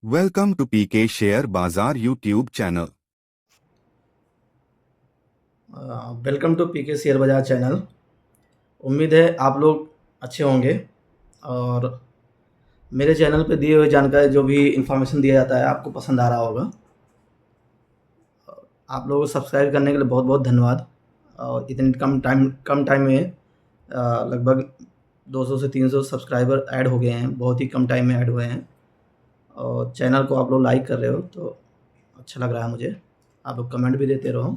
Welcome to PK Share Bazaar YouTube channel. Welcome to PK share Bazaar channel. उम्मीद है आप लोग अच्छे होंगे और मेरे चैनल पे दिए हुए जानकारी जो भी इन्फॉर्मेशन दिया जाता है आपको पसंद आ रहा होगा। आप लोगों को सब्सक्राइब करने के लिए बहुत बहुत धन्यवाद। और इतने कम टाइम में लगभग 200 से 300 सब्सक्राइबर ऐड हो गए हैं, बहुत ही कम टाइम में ऐड हुए हैं। और चैनल को आप लोग लाइक कर रहे हो तो अच्छा लग रहा है मुझे। आप लोग कमेंट भी देते रहो,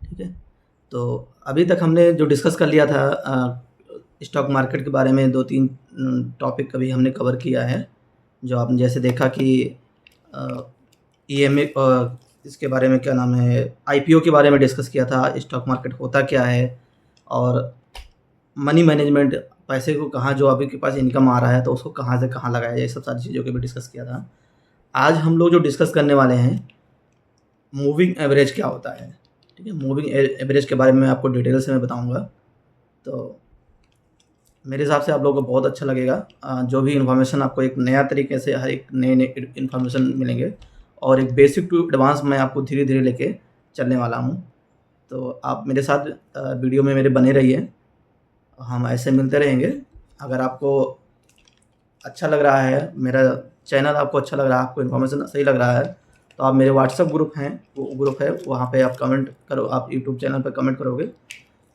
ठीक है। तो अभी तक हमने जो डिस्कस कर लिया था स्टॉक मार्केट के बारे में 2-3 टॉपिक अभी हमने कवर किया है। जो आपने जैसे देखा कि ईएमए इसके बारे में क्या नाम है, आईपीओ के बारे में डिस्कस किया था, स्टॉक मार्केट होता क्या है और मनी मैनेजमेंट, पैसे को कहाँ जो अभी के पास इनकम आ रहा है तो उसको कहाँ से कहाँ लगाया जाए, ये सब सारी चीज़ों के भी डिस्कस किया था। आज हम लोग जो डिस्कस करने वाले हैं मूविंग एवरेज क्या होता है, ठीक है। मूविंग एवरेज के बारे में आपको डिटेल से मैं बताऊंगा। तो मेरे हिसाब से आप लोगों को बहुत अच्छा लगेगा। जो भी इन्फॉर्मेशन आपको एक नया तरीके से हर एक नए इन्फॉर्मेशन मिलेंगे और एक बेसिक टू एडवांस मैं आपको धीरे धीरे लेके चलने वाला हूँ। तो आप मेरे साथ वीडियो में मेरे बने रहिए, हम ऐसे मिलते रहेंगे। अगर आपको अच्छा लग रहा है, मेरा चैनल आपको अच्छा लग रहा है, आपको इन्फॉर्मेशन सही लग रहा है, तो आप मेरे व्हाट्सएप ग्रुप हैं, वो ग्रुप है वहाँ पे आप कमेंट करो। आप यूट्यूब चैनल पर कमेंट करोगे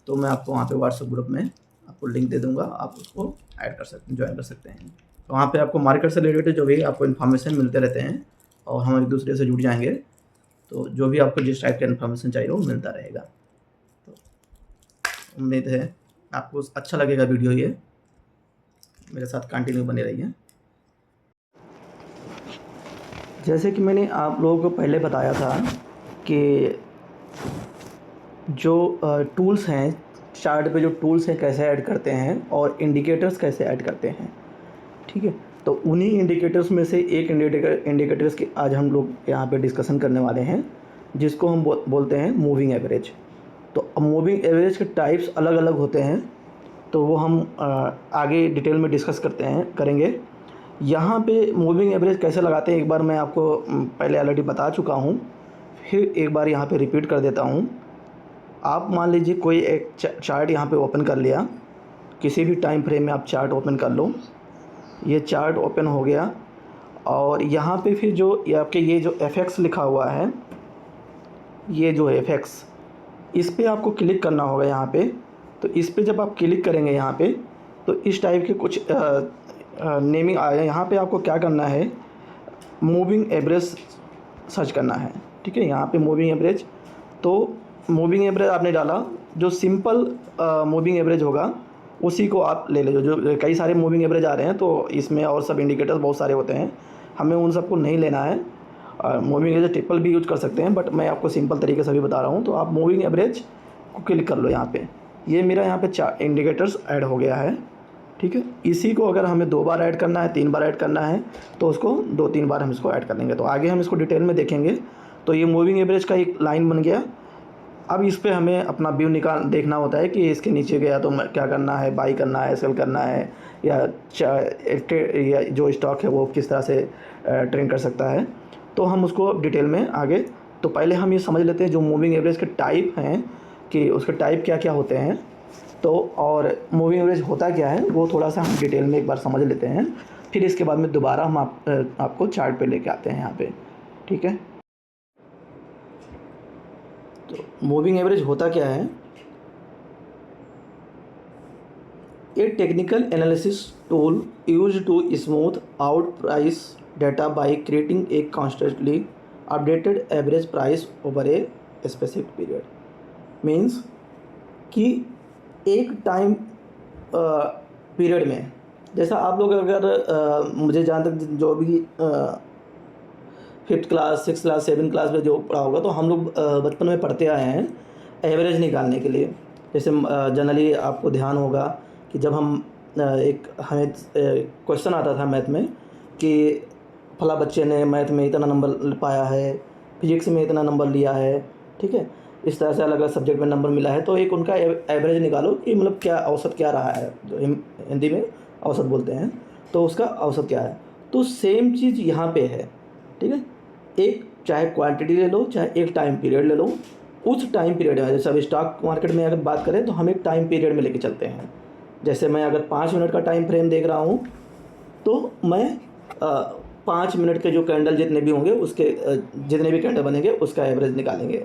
तो मैं आपको वहाँ पे व्हाट्सएप ग्रुप में आपको लिंक दे दूँगा, आप उसको ऐड कर सकते हैं, ज्वाइन कर सकते हैं। तो वहाँ पे आपको मार्केट से रिलेटेड जो भी आपको इन्फॉर्मेशन मिलते रहते हैं और हम एक दूसरे से जुड़ जाएंगे। तो जो भी आपको जिस टाइप का इन्फॉर्मेशन चाहिए वो मिलता रहेगा। तो उम्मीद है आपको अच्छा लगेगा वीडियो ये। मेरे साथ कंटिन्यू बने रहिए। जैसे कि मैंने आप लोगों को पहले बताया था कि जो टूल्स हैं, चार्ट पे जो टूल्स हैं कैसे ऐड करते हैं और इंडिकेटर्स कैसे ऐड करते हैं, ठीक है। तो उन्हीं इंडिकेटर्स में से एक इंडिकेटर्स की आज हम लोग यहाँ पे डिस्कशन करने वाले हैं, जिसको हम बोलते हैं मूविंग एवरेज। तो मूविंग एवरेज के टाइप्स अलग अलग होते हैं, तो वो हम आगे डिटेल में डिस्कस करेंगे। यहाँ पे मूविंग एवरेज कैसे लगाते हैं एक बार मैं आपको पहले ऑलरेडी बता चुका हूँ, फिर एक बार यहाँ पे रिपीट कर देता हूँ। आप मान लीजिए कोई एक चार्ट यहाँ पे ओपन कर लिया, किसी भी टाइम फ्रेम में आप चार्ट ओपन कर लो। ये चार्ट ओपन हो गया और यहाँ पे फिर जो ये जो FX लिखा हुआ है, ये जो FX, इस पे आपको क्लिक करना होगा यहाँ पे। तो इस पे जब आप क्लिक करेंगे यहाँ पे तो इस टाइप के कुछ नेमिंग आएगा। यहाँ पे आपको क्या करना है, मूविंग एवरेज सर्च करना है, ठीक है। यहाँ पे मूविंग एवरेज, तो मूविंग एवरेज आपने डाला, जो सिंपल मूविंग एवरेज होगा उसी को आप ले लीजिए। जो कई सारे मूविंग एवरेज आ रहे हैं तो इसमें और सब इंडिकेटर्स बहुत सारे होते हैं, हमें उन सबको नहीं लेना है। मूविंग एवरेज ट्रिपल भी यूज कर सकते हैं, बट मैं आपको सिंपल तरीके से भी बता रहा हूँ। तो आप मूविंग एवरेज को क्लिक कर लो यहाँ पे। ये मेरा यहाँ पे 4 इंडिकेटर्स ऐड हो गया है, ठीक है। इसी को अगर हमें 2 बार ऐड करना है, 3 बार ऐड करना है तो उसको 2-3 बार हम इसको ऐड कर लेंगे। तो आगे हम इसको डिटेल में देखेंगे। तो ये मूविंग एवरेज का एक लाइन बन गया। अब इस पे हमें अपना व्यू देखना होता है कि इसके नीचे गया तो क्या करना है, बाई करना है, सेल करना है, या जो स्टॉक है वो किस तरह से ट्रेड कर सकता है। तो हम उसको डिटेल में आगे, तो पहले हम ये समझ लेते हैं जो मूविंग एवरेज के टाइप हैं कि उसके टाइप क्या क्या होते हैं। तो और मूविंग एवरेज होता क्या है वो थोड़ा सा हम डिटेल में एक बार समझ लेते हैं, फिर इसके बाद में दोबारा हम आपको चार्ट पे लेके आते हैं यहाँ पे, ठीक है। तो मूविंग एवरेज होता क्या है, a technical analysis tool used to smooth out price data by creating a constantly updated average price over a specific period. Means कि एक टाइम पीरियड में, जैसा आप लोग अगर मुझे जहाँ तक जो भी 5th class, 6th class, 7th class में जो पढ़ा होगा, तो हम लोग बचपन में पढ़ते आए हैं एवरेज निकालने के लिए। जैसे जनरली आपको ध्यान होगा कि जब हम एक हमें क्वेश्चन आता था मैथ में कि फला बच्चे ने मैथ में इतना नंबर पाया है, फिजिक्स में इतना नंबर लिया है, ठीक है। इस तरह से अलग अलग सब्जेक्ट में नंबर मिला है, तो एक उनका एवरेज निकालो कि क्या औसत क्या रहा है, जो हिंदी में औसत बोलते हैं, तो उसका औसत क्या है। तो सेम चीज़ यहाँ पे है, ठीक है। एक चाहे क्वांटिटी ले लो, चाहे एक टाइम पीरियड ले लो, उस टाइम पीरियड में, जैसे अब स्टॉक मार्केट में अगर बात करें तो हम एक टाइम पीरियड में लेके चलते हैं। जैसे मैं अगर 5 मिनट का टाइम फ्रेम देख रहा हूँ तो मैं 5 मिनट के जो कैंडल जितने भी होंगे उसके जितने भी कैंडल बनेंगे उसका एवरेज निकालेंगे।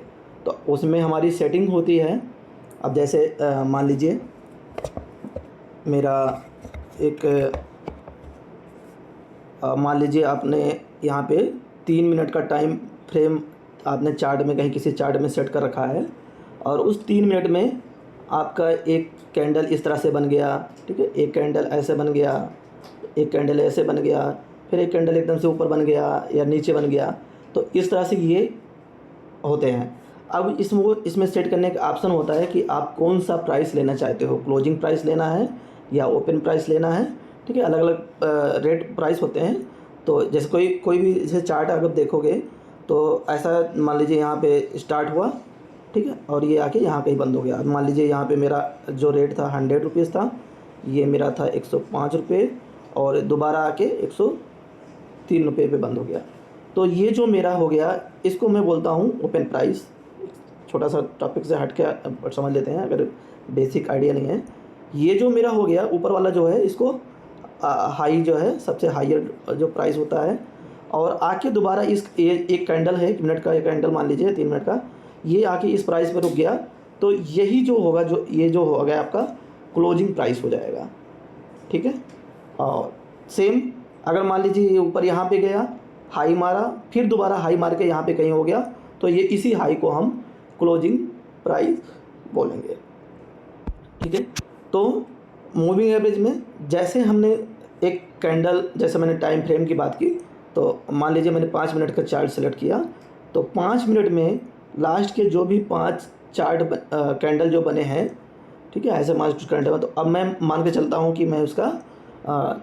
तो उसमें हमारी सेटिंग होती है। अब जैसे मान लीजिए मेरा एक मान लीजिए आपने यहाँ पे 3 मिनट का टाइम फ्रेम आपने चार्ट में कहीं किसी चार्ट में सेट कर रखा है, और उस 3 मिनट में आपका एक कैंडल इस तरह से बन गया, ठीक है। एक कैंडल ऐसे बन गया, एक कैंडल ऐसे बन गया, फिर एक कैंडल एकदम से ऊपर बन गया या नीचे बन गया। तो इस तरह से ये होते हैं। अब इसमें सेट करने का ऑप्शन होता है कि आप कौन सा प्राइस लेना चाहते हो, क्लोजिंग प्राइस लेना है या ओपन प्राइस लेना है, ठीक है। अलग अलग रेट प्राइस होते हैं। तो जैसे कोई भी जैसे चार्ट अगर देखोगे तो ऐसा मान लीजिए यहाँ पे स्टार्ट हुआ, ठीक है, और ये आके यहाँ कहीं बंद हो गया। मान लीजिए यहाँ पे मेरा जो रेट था 100 रुपीज़ था, ये मेरा था 105 रुपये, और दोबारा आके 103 रुपये पे बंद हो गया। तो ये जो मेरा हो गया इसको मैं बोलता हूँ ओपन प्राइस। छोटा सा टॉपिक से हट के समझ लेते हैं अगर बेसिक आइडिया नहीं है। ये जो मेरा हो गया ऊपर वाला जो है इसको हाई जो है सबसे हाईयर जो प्राइस होता है, और आके दोबारा एक कैंडल है 1 मिनट का, एक कैंडल मान लीजिए 3 मिनट का, ये आके इस प्राइस पे रुक गया। तो यही जो होगा ये जो हो गया आपका क्लोजिंग प्राइस हो जाएगा, ठीक है। और सेम अगर मान लीजिए ये ऊपर यहाँ पे गया, हाई मारा, फिर दोबारा हाई मार के यहाँ पे कहीं हो गया, तो ये इसी हाई को हम क्लोजिंग प्राइस बोलेंगे, ठीक है। तो मूविंग एवरेज में जैसे हमने एक कैंडल, जैसे मैंने टाइम फ्रेम की बात की, तो मान लीजिए मैंने 5 मिनट का चार्ट सेलेक्ट किया, तो 5 मिनट में लास्ट के जो भी 5 कैंडल जो बने हैं, ठीक है, ऐसे 5 कैंडल में, तो अब मैं मान के चलता हूँ कि मैं उसका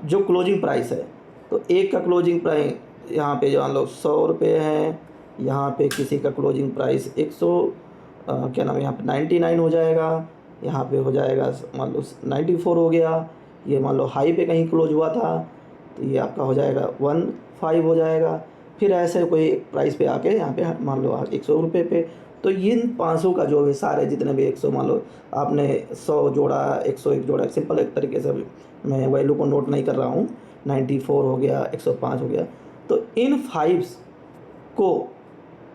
जो क्लोजिंग प्राइस है, तो एक का क्लोजिंग प्राइस यहाँ पे मान लो 100 रुपये है, यहाँ पे किसी का क्लोजिंग प्राइस 100 क्या नाम है यहाँ पे 99 हो जाएगा, यहाँ पे हो जाएगा मान लो 94 हो गया। ये मान लो हाई पे कहीं क्लोज हुआ था तो ये आपका हो जाएगा 15 हो जाएगा। फिर ऐसे कोई एक प्राइस पे आके यहाँ पे मान लो 100 रुपये पे, तो इन 500 का जो भी सारे जितने भी 100 मान लो आपने 100 जोड़ा, 101 जोड़ा, सिंपल एक तरीके से मैं वैल्यू को नोट नहीं कर रहा हूँ, 94 हो गया, 105 हो गया। तो इन 5 को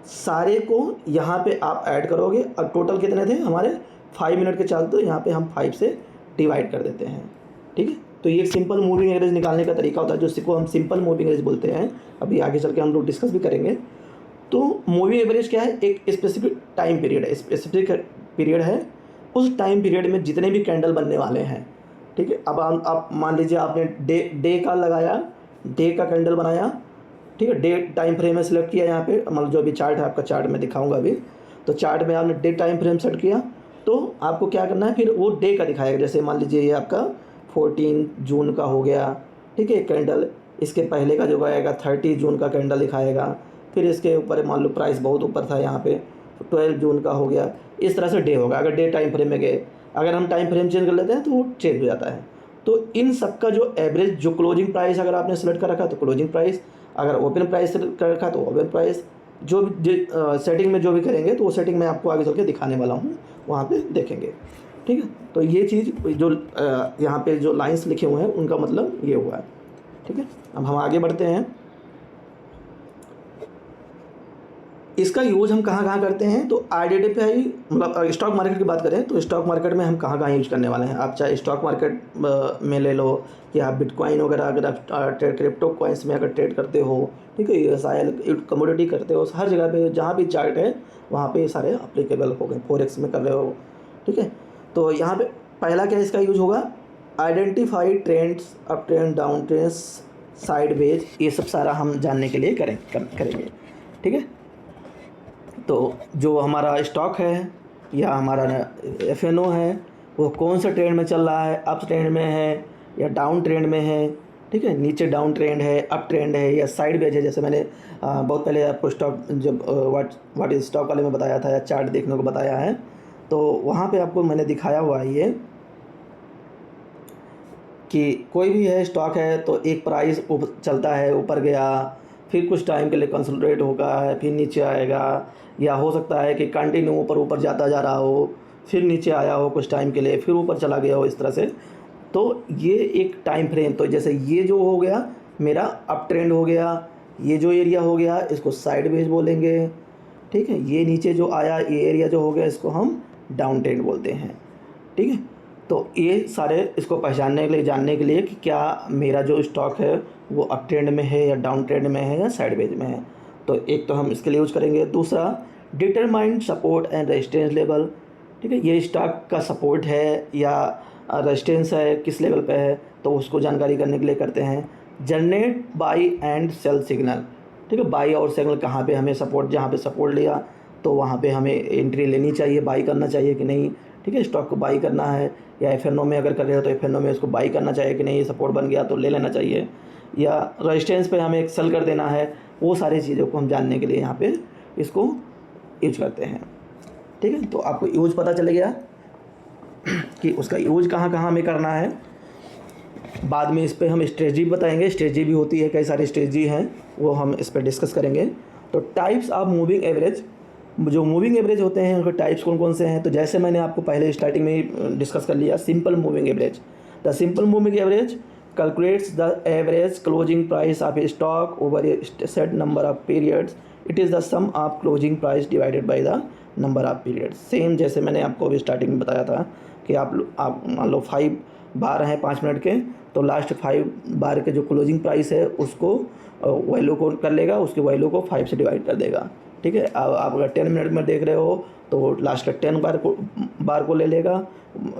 सारे को यहाँ पे आप ऐड करोगे। अब टोटल कितने थे हमारे 5 मिनट के चार्ट, तो यहाँ पे हम 5 से डिवाइड कर देते हैं, ठीक है। तो ये सिंपल मूविंग एवरेज निकालने का तरीका होता है, जिसको हम सिंपल मूविंग एवरेज बोलते हैं। अभी आगे चल के हम लोग डिस्कस भी करेंगे। तो मूविंग एवरेज क्या है, एक स्पेसिफिक टाइम पीरियड है, स्पेसिफिक पीरियड है, उस टाइम पीरियड में जितने भी कैंडल बनने वाले हैं, ठीक है। अब आप मान लीजिए आपने डे का लगाया, डे का कैंडल बनाया, ठीक है, डे टाइम फ्रेम में सेलेक्ट किया। यहाँ पे मतलब जो भी चार्ट है आपका, चार्ट में दिखाऊंगा अभी, तो चार्ट में आपने डे टाइम फ्रेम सेट किया, तो आपको क्या करना है, फिर वो डे का दिखाएगा। जैसे मान लीजिए ये आपका 14 जून का हो गया, ठीक है, कैंडल। इसके पहले का जो आएगा 30 जून का कैंडल दिखाएगा। फिर इसके ऊपर मान लो प्राइस बहुत ऊपर था, यहाँ पे 12 जून का हो गया। इस तरह से डे होगा अगर डे टाइम फ्रेम में गए। अगर हम टाइम फ्रेम चेंज कर लेते हैं तो वो चेंज हो जाता है। तो इन सब का जो एवरेज, जो क्लोजिंग प्राइस अगर आपने सेलेक्ट कर रखा तो क्लोजिंग प्राइस, अगर ओपन प्राइस कर रखा तो ओपन प्राइस, जो भी सेटिंग में जो भी करेंगे तो वो सेटिंग मैं आपको आगे चल के दिखाने वाला हूँ, वहाँ पे देखेंगे, ठीक है। तो ये चीज़ जो यहाँ पे जो लाइंस लिखे हुए हैं उनका मतलब ये हुआ है, ठीक है। अब हम आगे बढ़ते हैं। इसका यूज़ हम कहाँ कहाँ करते हैं, तो आइडेंटिफाई, मतलब स्टॉक मार्केट की बात करें तो स्टॉक मार्केट में हम कहाँ कहाँ यूज करने वाले हैं। आप चाहे स्टॉक मार्केट में ले लो, या आप बिटकॉइन वगैरह अगर आप क्रिप्टो कॉइन्स में अगर ट्रेड करते हो, ठीक है, कमोडिटी करते हो, हर जगह पे जहाँ भी चार्ट है वहाँ पे ये सारे अप्लीकेबल हो गए। फॉरेक्स में कर रहे हो, ठीक है। तो यहाँ पे पहला क्या इसका यूज होगा, identify trends, up trend, down trends, sideways, ये सब सारा हम जानने के लिए करेंगे, ठीक है। तो जो हमारा स्टॉक है या हमारा FNO है वो कौन सा ट्रेंड में चल रहा है, अप ट्रेंड में है या डाउन ट्रेंड में है, ठीक है, नीचे डाउन ट्रेंड है, अप ट्रेंड है या साइडवेज है। जैसे मैंने बहुत पहले आपको स्टॉक जब व्हाट इज स्टॉक वाले में बताया था या चार्ट देखने को बताया है, तो वहाँ पे आपको मैंने दिखाया हुआ है ये कि कोई भी है स्टॉक है तो एक प्राइस चलता है, ऊपर गया, फिर कुछ टाइम के लिए कंसोलिडेट होगा है, फिर नीचे आएगा, या हो सकता है कि कंटिन्यू ऊपर ऊपर जाता जा रहा हो, फिर नीचे आया हो कुछ टाइम के लिए, फिर ऊपर चला गया हो, इस तरह से। तो ये एक टाइम फ्रेम, तो जैसे ये जो हो गया मेरा अप ट्रेंड हो गया, ये जो एरिया हो गया इसको साइडवेज बोलेंगे, ठीक है। ये नीचे जो आया ये एरिया जो हो गया इसको हम डाउन ट्रेंड बोलते हैं, ठीक है। तो ये सारे इसको पहचानने के लिए, जानने के लिए कि क्या मेरा जो स्टॉक है वो अप ट्रेंड में है या डाउन ट्रेंड में है या साइडवेज में है, तो एक तो हम इसके लिए यूज़ करेंगे। दूसरा, determine support and resistance level, ठीक है। ये स्टॉक का सपोर्ट है या रेजिस्टेंस है, किस लेवल पे है, तो उसको जानकारी करने के लिए करते हैं। Generate buy and sell signal, ठीक है। बाई और सिग्नल कहाँ पे हमें सपोर्ट, जहाँ पे सपोर्ट लिया तो वहाँ पे हमें एंट्री लेनी चाहिए, बाई करना चाहिए कि नहीं, ठीक है। स्टॉक को बाई करना है, या एफएनओ में अगर कर रहे हो तो एफएनओ में इसको बाई करना चाहिए कि नहीं, ये सपोर्ट बन गया तो ले लेना चाहिए, या रेजिस्टेंस पे हमें सेल कर देना है। वो सारी चीज़ों को हम जानने के लिए यहाँ पे इसको यूज करते हैं, ठीक है। तो आपको यूज पता चल गया कि उसका यूज कहाँ कहाँ हमें करना है। बाद में इस पर हम स्ट्रेटजी बताएंगे, स्ट्रेटजी भी होती है, कई सारी स्ट्रेटजी हैं, वो हम इस पर डिस्कस करेंगे। तो टाइप्स ऑफ मूविंग एवरेज, जो मूविंग एवरेज होते हैं उनके टाइप्स कौन कौन से हैं, तो जैसे मैंने आपको पहले स्टार्टिंग में ही डिस्कस कर लिया, simple moving average. The simple moving average calculates the average closing price of a stock over a set number of periods. It is the sum of closing price divided by the number of periods. Same जैसे मैंने आपको अभी starting में बताया था कि आप मान लो 5 बार हैं 5 मिनट के, तो लास्ट 5 बार के जो क्लोजिंग प्राइस है उसको वैल्यू को कर लेगा, उसके वैल्यू को 5 से डिवाइड कर देगा, ठीक है। अब आप अगर 10 मिनट में देख रहे हो तो लास्ट का 10 बार को ले लेगा,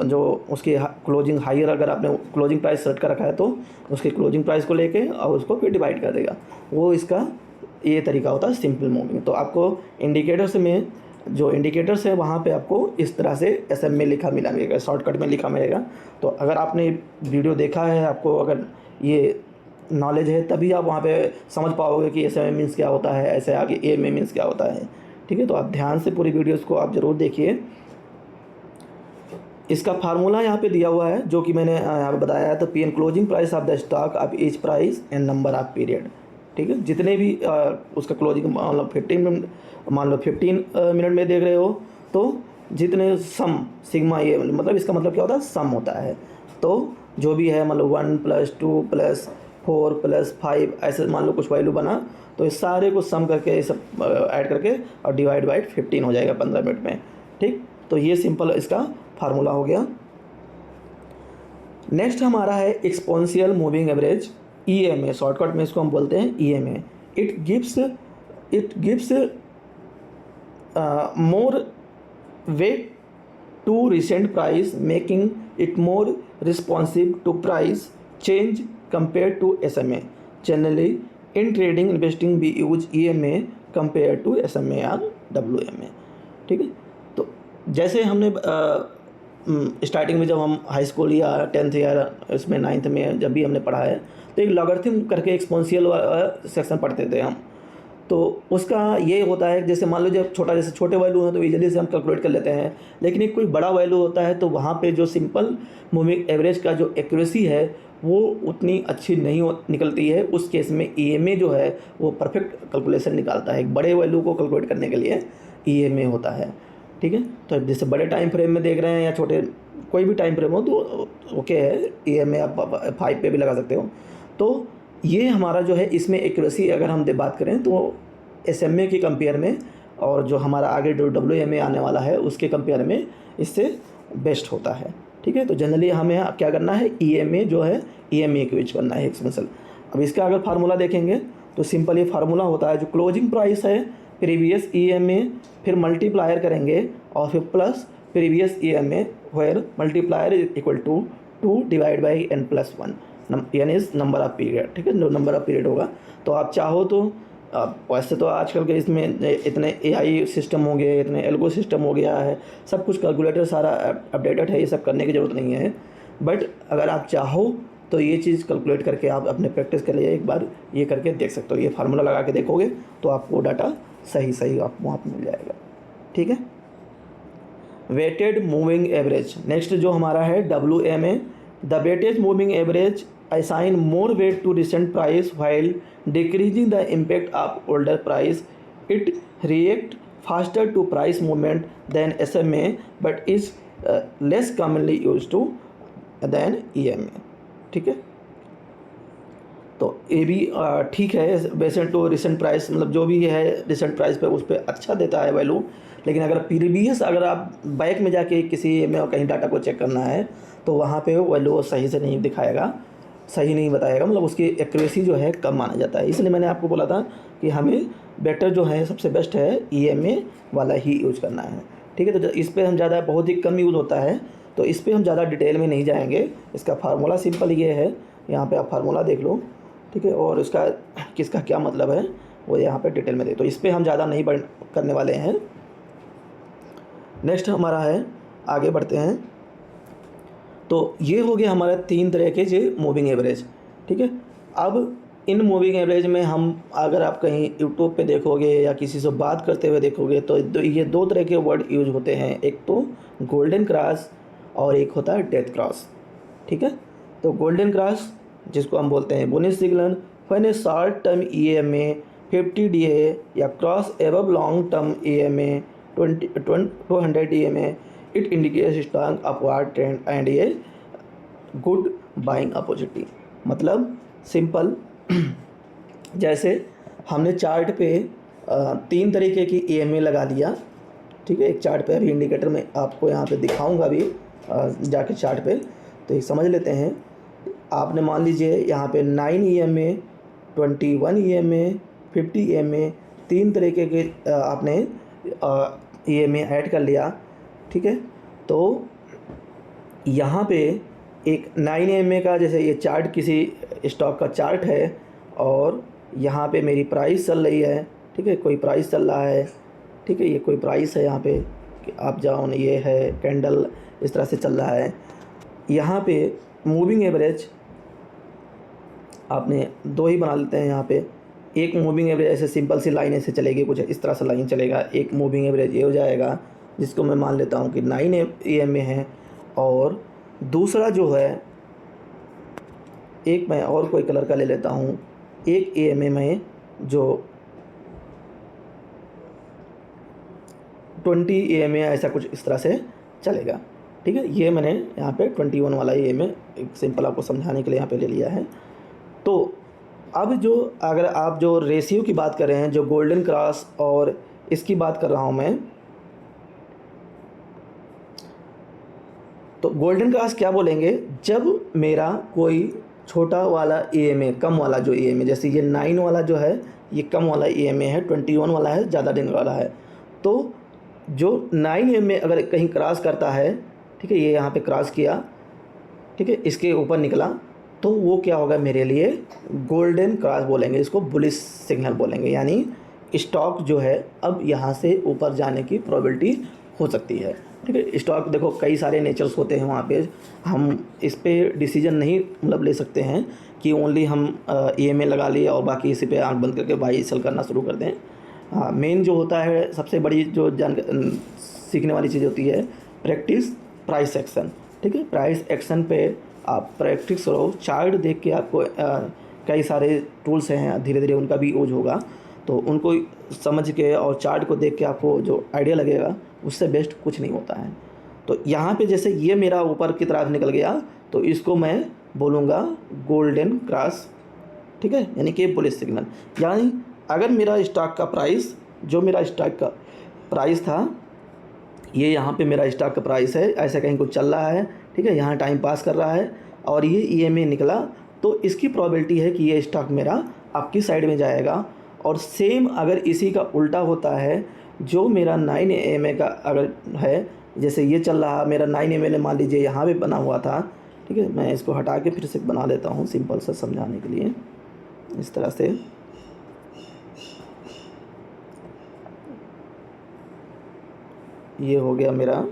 जो उसकी क्लोजिंग हायर, अगर आपने क्लोजिंग प्राइस सेट कर रखा है तो उसकी क्लोजिंग प्राइस को लेके और उसको फिर डिवाइड कर देगा। वो इसका ये तरीका होता है सिंपल मूविंग। तो आपको इंडिकेटर्स में जो इंडिकेटर्स है वहाँ पे आपको इस तरह से SM में लिखा मिलेगा, शॉर्टकट में लिखा मिलेगा। तो अगर आपने वीडियो देखा है, आपको अगर ये नॉलेज है, तभी आप वहाँ पे समझ पाओगे कि SM मीन्स क्या होता है, ऐसे आगे A में मीन्स क्या होता है, ठीक है। तो आप ध्यान से पूरी वीडियोस को आप ज़रूर देखिए। इसका फार्मूला यहाँ पे दिया हुआ है जो कि मैंने यहाँ पे बताया है। तो PN closing price of the stock of each price and number of period, ठीक है। जितने भी उसका क्लोजिंग मान लो 15 मिनट में देख रहे हो, तो जितने सम सिग्मा, ये मतलब इसका मतलब क्या होता है, सम होता है। तो जो भी है मतलब 1 + 2 + 4 + 5 ऐसे मान लो कुछ वैल्यू बना, तो इस सारे को सम करके ये सब ऐड करके और डिवाइड बाई 15 हो जाएगा 15 मिनट में, ठीक। तो ये सिंपल इसका फार्मूला हो गया। नेक्स्ट हमारा है exponential moving average, EMA, shortcut में इसको हम बोलते हैं EMA। It gives more weight to recent price, making it more responsive to price change compare to SMA। Generally in trading investing we use EMA compare to SMA और WMA, ठीक है। तो जैसे हमने स्टार्टिंग में जब हम हाई स्कूल या 10th या इसमें 9th में जब भी हमने पढ़ा है, तो एक लॉगरिथम करके एक्सपोनेंशियल सेक्शन पढ़ते थे हम। तो उसका ये होता है जैसे मान लो जब जैसे छोटे वैल्यू हैं तो इजीली से हम कैलकुलेट कर लेते हैं, लेकिन एक कोई बड़ा वैल्यू होता है तो वहाँ पे जो सिंपल मूविंग एवरेज का जो एक्यूरेसी है वो उतनी अच्छी नहीं निकलती है। उस केस में EMA जो है वो परफेक्ट कैलकुलेशन निकालता है। एक बड़े वैल्यू को कैलकुलेट करने के लिए EMA होता है, ठीक है। तो जैसे बड़े टाइम फ्रेम में देख रहे हैं या छोटे कोई भी टाइम फ्रेम हो तो ओके है, EMA आप 5 पे भी लगा सकते हो। तो ये हमारा जो है इसमें एक्यूरेसी अगर हम बात करें तो SMA के कंपेयर में, और जो हमारा आगे जो WMA आने वाला है उसके कंपेयर में इससे बेस्ट होता है, ठीक है। तो जनरली हमें क्या करना है, EMA जो है EMA को यूज करना है एक्सपेंसल। अब इसका अगर फार्मूला देखेंगे तो सिंपल ये फार्मूला होता है, जो क्लोजिंग प्राइस है प्रीवियस EMA, फिर मल्टीप्लायर करेंगे और फिर plus previous EMA, where multiplier is equal to 2 divide by n+1, यानी नंबर ऑफ पीरियड, ठीक है। जो नंबर ऑफ पीरियड होगा, तो आप चाहो तो वैसे तो आजकल के इसमें इतने AI सिस्टम हो गए, इतने एल्गो सिस्टम हो गया है, सब कुछ कैलकुलेटर सारा अपडेटेड है, ये सब करने की ज़रूरत नहीं है। बट अगर आप चाहो तो ये चीज़ कैलकुलेट करके आप अपने प्रैक्टिस के लिए एक बार ये करके देख सकते हो। ये फार्मूला लगा के देखोगे तो आपको डाटा सही आपको वहाँ पर मिल जाएगा, ठीक है। वेटेड मूविंग एवरेज, नेक्स्ट जो हमारा है WMA, the weightage moving average assign more weight to recent price while decreasing the impact of older price. It react faster to price movement than SMA but is less commonly used to than EMA. ठीक है, तो ये भी ठीक है वैसे तो recent price मतलब जो भी है रिसेंट प्राइस पे उस पर अच्छा देता है वैल्यू, लेकिन अगर प्रीवियस अगर आप बैक में जाके किसी में कहीं डाटा को चेक करना है तो वहाँ पे वैल्यू सही से नहीं दिखाएगा, सही नहीं बताएगा, मतलब उसकी एक्यूरेसी जो है कम माना जाता है। इसलिए मैंने आपको बोला था कि हमें बेटर जो है सबसे बेस्ट है EMA वाला ही यूज़ करना है। ठीक है, तो इस पर हम ज़्यादा बहुत ही कम यूज़ होता है तो इस पर हम ज़्यादा डिटेल में नहीं जाएंगे। इसका फार्मूला सिंपल ये है, यहाँ पे आप फार्मूला देख लो। ठीक है, और इसका किसका क्या मतलब है वो यहाँ पे डिटेल में दे, तो इस पर हम ज़्यादा नहीं करने वाले हैं। नेक्स्ट हमारा है, आगे बढ़ते हैं। तो ये हो गया हमारा 3 तरह के जो मूविंग एवरेज। ठीक है, अब इन मूविंग एवरेज में हम अगर आप कहीं यूट्यूब पे देखोगे या किसी से बात करते हुए देखोगे तो ये 2 तरह के वर्ड यूज होते हैं, एक तो गोल्डन क्रॉस और एक होता है डेथ क्रॉस। ठीक है, तो गोल्डन क्रॉस जिसको हम बोलते हैं bullish signal when A short term EMA 50 DA या cross above long term EMA 200 EMA it indicates strong upward trend and a good buying opportunity. मतलब सिंपल जैसे हमने चार्ट पे 3 तरीके की EMA लगा दिया। ठीक है, एक चार्ट पे अभी इंडिकेटर में आपको यहाँ पे दिखाऊंगा अभी जाके चार्ट पे, तो एक समझ लेते हैं। आपने मान लीजिए यहाँ पे 9 EMA 21 EMA 50 EMA 3 तरीके के आपने EMA ऐड कर लिया। ठीक है, तो यहाँ पे एक 9 EMA का जैसे ये चार्ट किसी स्टॉक का चार्ट है और यहाँ पे मेरी प्राइस चल रही है। ठीक है, कोई प्राइस चल रहा है। ठीक है, ये कोई प्राइस है यहाँ पे कि आप जाओ ना, ये है कैंडल इस तरह से चल रहा है। यहाँ पे मूविंग एवरेज आपने 2 ही बना लेते हैं। यहाँ पे एक मूविंग एवरेज ऐसे सिंपल सी लाइन ऐसे चलेगी, कुछ इस तरह से लाइन चलेगा। एक मूविंग एवरेज ये हो जाएगा जिसको मैं मान लेता हूँ कि 9 EMA है, और दूसरा जो है एक मैं और कोई कलर का ले लेता हूँ, एक EMA में जो 20 EMA ऐसा कुछ इस तरह से चलेगा। ठीक है, ये मैंने यहाँ पे 21 वाला EMA एक सिंपल आपको समझाने के लिए यहाँ पे ले लिया है। तो अब जो अगर आप जो रेशियो की बात कर रहे हैं, जो गोल्डन क्रॉस और इसकी बात कर रहा हूँ मैं, तो गोल्डन क्रॉस क्या बोलेंगे, जब मेरा कोई छोटा वाला EMA कम वाला जो EMA, जैसे ये 9 वाला जो है ये कम वाला EMA है, 21 वाला है ज़्यादा दिन वाला है, तो जो 9 EMA अगर कहीं क्रॉस करता है, ठीक है, ये यहाँ पे क्रॉस किया, ठीक है, इसके ऊपर निकला, तो वो क्या होगा मेरे लिए गोल्डन क्रॉस बोलेंगे, इसको बुलिश सिग्नल बोलेंगे। यानी स्टॉक जो है अब यहाँ से ऊपर जाने की प्रोबेबिलिटी हो सकती है। ठीक है, स्टॉक देखो कई सारे नेचर्स होते हैं वहाँ पे, हम इस पे डिसीजन नहीं मतलब ले सकते हैं कि ओनली हम EMA लगा लिए और बाकी इसी पे आंख बंद करके बाई सेल करना शुरू कर दें। हाँ, मेन जो होता है सबसे बड़ी जो सीखने वाली चीज़ होती है प्रैक्टिस प्राइस एक्शन। ठीक है, प्राइस एक्शन पे आप प्रैक्टिस करो, चार्ट देख के आपको कई सारे टूल्स हैं धीरे धीरे उनका भी यूज होगा, तो उनको समझ के और चार्ट को देख के आपको जो आइडिया लगेगा उससे बेस्ट कुछ नहीं होता है। तो यहाँ पे जैसे ये मेरा ऊपर की तरफ निकल गया तो इसको मैं बोलूँगा गोल्डन क्रॉस। ठीक है, यानी कि बुलिश सिग्नल। यानी अगर मेरा स्टॉक का प्राइस, जो मेरा स्टॉक का प्राइस था, ये यहाँ पे मेरा स्टॉक का प्राइस है, ऐसा कहीं कुछ चल रहा है, ठीक है, यहाँ टाइम पास कर रहा है और ये EMA निकला, तो इसकी प्रोबेबिलिटी है कि ये स्टॉक मेरा आपकी साइड में जाएगा। और सेम अगर इसी का उल्टा होता है, जो मेरा 9 EMA का अगर है, जैसे ये चल रहा मेरा 9 EMA मान लीजिए यहाँ पे बना हुआ था, ठीक है, मैं इसको हटा के फिर से बना देता हूँ सिंपल सा समझाने के लिए, इस तरह से। ये हो गया मेरा,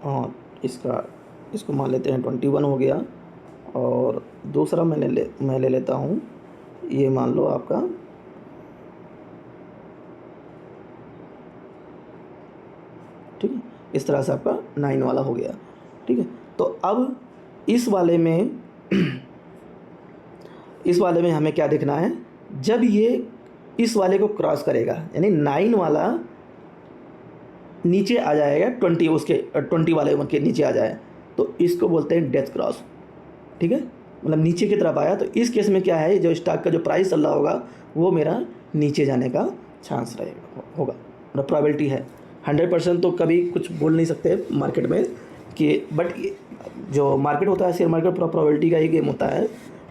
हाँ, इसको मान लेते हैं 21 हो गया, और दूसरा मैं ले लेता हूँ, ये मान लो आपका ठीक है, इस तरह से आपका 9 वाला हो गया। ठीक है, तो अब इस वाले में इस वाले में हमें क्या देखना है, जब ये इस वाले को क्रॉस करेगा यानी 9 वाला नीचे आ जाएगा, 20 उसके 20 वाले के नीचे आ जाए तो इसको बोलते हैं डेथ क्रॉस। ठीक है, मतलब नीचे की तरफ आया तो इस केस में क्या है, जो स्टॉक का जो प्राइस चल रहा होगा वो मेरा नीचे जाने का चांस रहेगा होगा, मतलब प्रोबेबिलिटी है। 100% तो कभी कुछ बोल नहीं सकते मार्केट में कि, बट जो मार्केट होता है शेयर मार्केट पूरा प्रोबेबिलिटी का ही गेम होता है।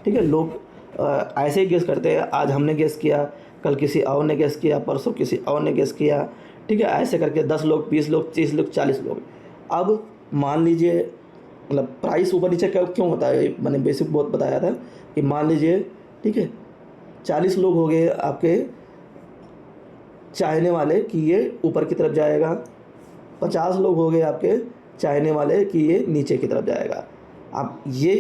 ठीक है, लोग ऐसे ही गेस करते हैं, आज हमने गेस किया, कल किसी और ने गेस किया, परसों किसी और ने गेस किया। ठीक है, ऐसे करके 10 लोग, 20 लोग, 30 लोग, 40 लोग। अब मान लीजिए, मतलब प्राइस ऊपर नीचे क्यों होता है, मैंने बेसिक बहुत बताया था कि मान लीजिए, ठीक है, 40 लोग हो गए आपके चाहने वाले कि ये ऊपर की तरफ जाएगा, 50 लोग हो गए आपके चाहने वाले कि ये नीचे की तरफ जाएगा। अब ये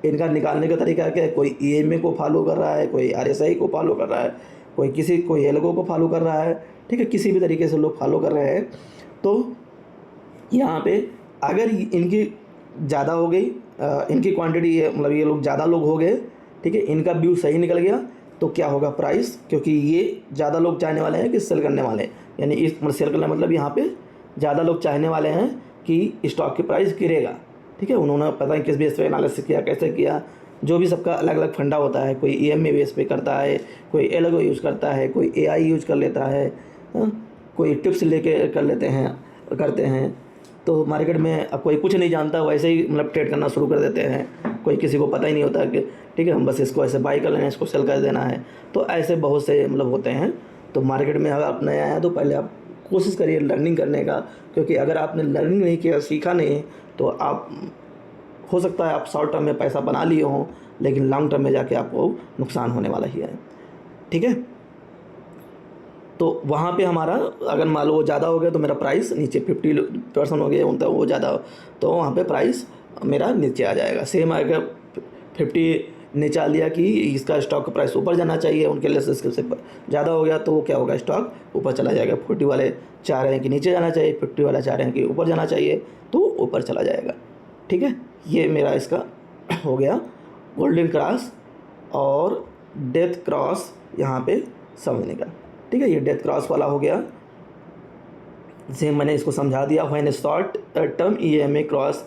इनका निकालने का तरीका क्या है, कोई EMA को फॉलो कर रहा है, कोई RSI को फॉलो कर रहा है, कोई एल्गो को फॉलो कर रहा है। ठीक है, किसी भी तरीके से लोग फॉलो कर रहे हैं। तो यहाँ पे अगर इनकी ज़्यादा हो गई, इनकी क्वांटिटी, मतलब ये लोग ज़्यादा लोग हो गए, ठीक है, इनका व्यू सही निकल गया तो क्या होगा प्राइस, क्योंकि ये ज़्यादा लोग चाहने वाले हैं कि सेल करने वाले, यानी इस मतलब सेल करना मतलब यहाँ पे ज़्यादा लोग चाहने वाले हैं कि स्टॉक की प्राइस गिरेगा। ठीक है, उन्होंने पता नहीं किस बेस पे एनालिसिस किया, कैसे किया, जो भी सबका अलग अलग फंडा होता है, कोई EMA बेस पे करता है, कोई एल्गो यूज़ करता है, कोई AI यूज़ कर लेता है, कोई टिप्स लेके करते हैं। तो मार्केट में अब कोई कुछ नहीं जानता, वैसे ही मतलब ट्रेड करना शुरू कर देते हैं, कोई किसी को पता ही नहीं होता कि ठीक है हम बस इसको ऐसे बाई कर लेना है, इसको सेल कर देना है। तो ऐसे बहुत से मतलब होते हैं। तो मार्केट में अगर आप नया आया तो पहले आप कोशिश करिए लर्निंग करने का, क्योंकि अगर आपने लर्निंग नहीं किया, सीखा नहीं, तो आप हो सकता है आप शॉर्ट टर्म में पैसा बना लिए हों, लेकिन लॉन्ग टर्म में जाके आपको नुकसान होने वाला ही है। ठीक है, तो वहाँ पे हमारा अगर मान लो वो ज़्यादा हो गया तो मेरा प्राइस नीचे 50% हो गया, तो वो ज़्यादा, तो वहाँ पे प्राइस मेरा नीचे आ जाएगा। सेम अगर 50 ने चाह लिया कि इसका स्टॉक का प्राइस ऊपर जाना चाहिए, उनके लिए से ज़्यादा हो गया तो क्या होगा, स्टॉक ऊपर चला जाएगा। 40 वाले चाह रहे हैं कि नीचे जाना चाहिए, 50 वाला चाह रहे हैं कि ऊपर जाना चाहिए, तो ऊपर चला जाएगा। ठीक है, ये मेरा इसका हो गया गोल्डन क्रॉस और डेथ क्रॉस यहाँ पे समझने का। ठीक है, ये डेथ क्रॉस वाला हो गया, जैसे मैंने इसको समझा दिया। When short term EMA cross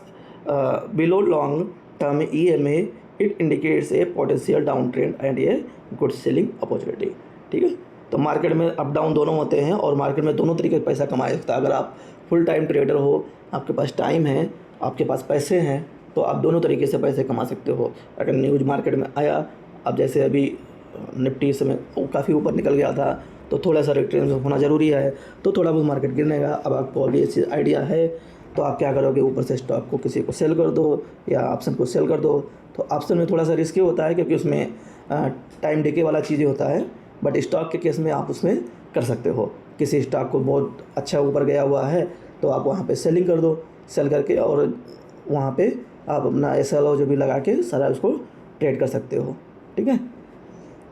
below long term EMA it indicates a potential down trend and a good selling opportunity. ठीक है, तो मार्केट में अप डाउन दोनों होते हैं और मार्केट में दोनों तरीके से पैसा कमाया सकता है। अगर आप फुल टाइम ट्रेडर हो, आपके पास टाइम है, आपके पास पैसे हैं, तो आप दोनों तरीके से पैसे कमा सकते हो। अगर न्यूज़ मार्केट में आया, अब जैसे अभी निफ्टी इस समय काफ़ी ऊपर निकल गया था, तो थोड़ा सा रिटर्न होना ज़रूरी है, तो थोड़ा बहुत मार्केट गिरने का। अब आपको अभी ये आइडिया है तो आप क्या करोगे, ऊपर से स्टॉक को किसी को सेल कर दो या ऑप्शन को सेल कर दो। तो ऑप्शन में थोड़ा सा रिस्की होता है क्योंकि उसमें टाइम डिके वाला चीज़ें होता है, बट स्टॉक के केस में आप उसमें कर सकते हो। किसी स्टॉक को बहुत अच्छा ऊपर गया हुआ है तो आप वहाँ पे सेलिंग कर दो, सेल करके और वहाँ पे आप अपना SLO जो भी लगा के सारा उसको ट्रेड कर सकते हो। ठीक है,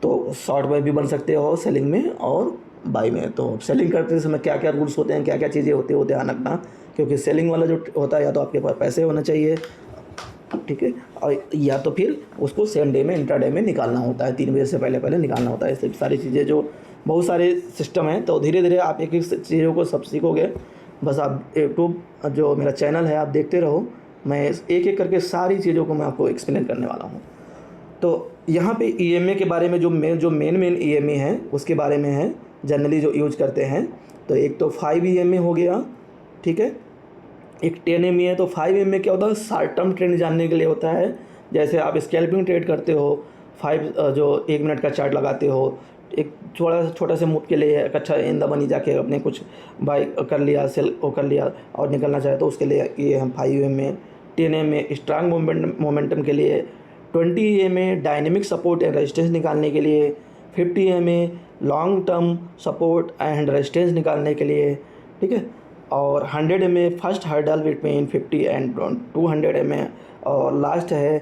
तो शॉर्ट में भी बन सकते हो, सेलिंग में और बाई में। तो सेलिंग करते समय क्या क्या रूल्स होते हैं, क्या क्या चीज़ें होती है वो ध्यान रखना, क्योंकि सेलिंग वाला जो होता है या तो आपके पास पैसे होना चाहिए, ठीक है, और या तो फिर उसको सेम डे में इंट्राडे में निकालना होता है, 3 बजे से पहले पहले निकालना होता है। ये सारी चीज़ें जो बहुत सारे सिस्टम हैं, तो धीरे धीरे आप एक एक चीज़ों को सब सीखोगे। बस आप यूट्यूब जो मेरा चैनल है आप देखते रहो, मैं एक एक करके सारी चीज़ों को मैं आपको एक्सप्लेन करने वाला हूँ। तो यहाँ पे EMA के बारे में जो मेन EMA है उसके बारे में है, जनरली जो यूज करते हैं। तो एक तो 5 EMA हो गया, ठीक है, एक 10 EMA है। तो 5 EMA क्या होता है, शॉर्ट टर्म ट्रेंड जानने के लिए होता है। जैसे आप स्कैल्पिंग ट्रेड करते हो, 5 जो 1 मिनट का चार्ट लगाते हो, एक छोटा से मूव के लिए एक अच्छा इन द मनी जाके अपने कुछ बाई कर लिया, सेल कर लिया और निकलना चाहे तो उसके लिए ये हम 5 EMA। 10 EMA स्ट्रांग मोमेंटम के लिए, 20 EMA dynamic support and resistance निकालने के लिए, 50 EMA long term support and resistance निकालने के लिए, ठीक है, और 100 EMA first hurdle between 50 and 200 EMA, और लास्ट है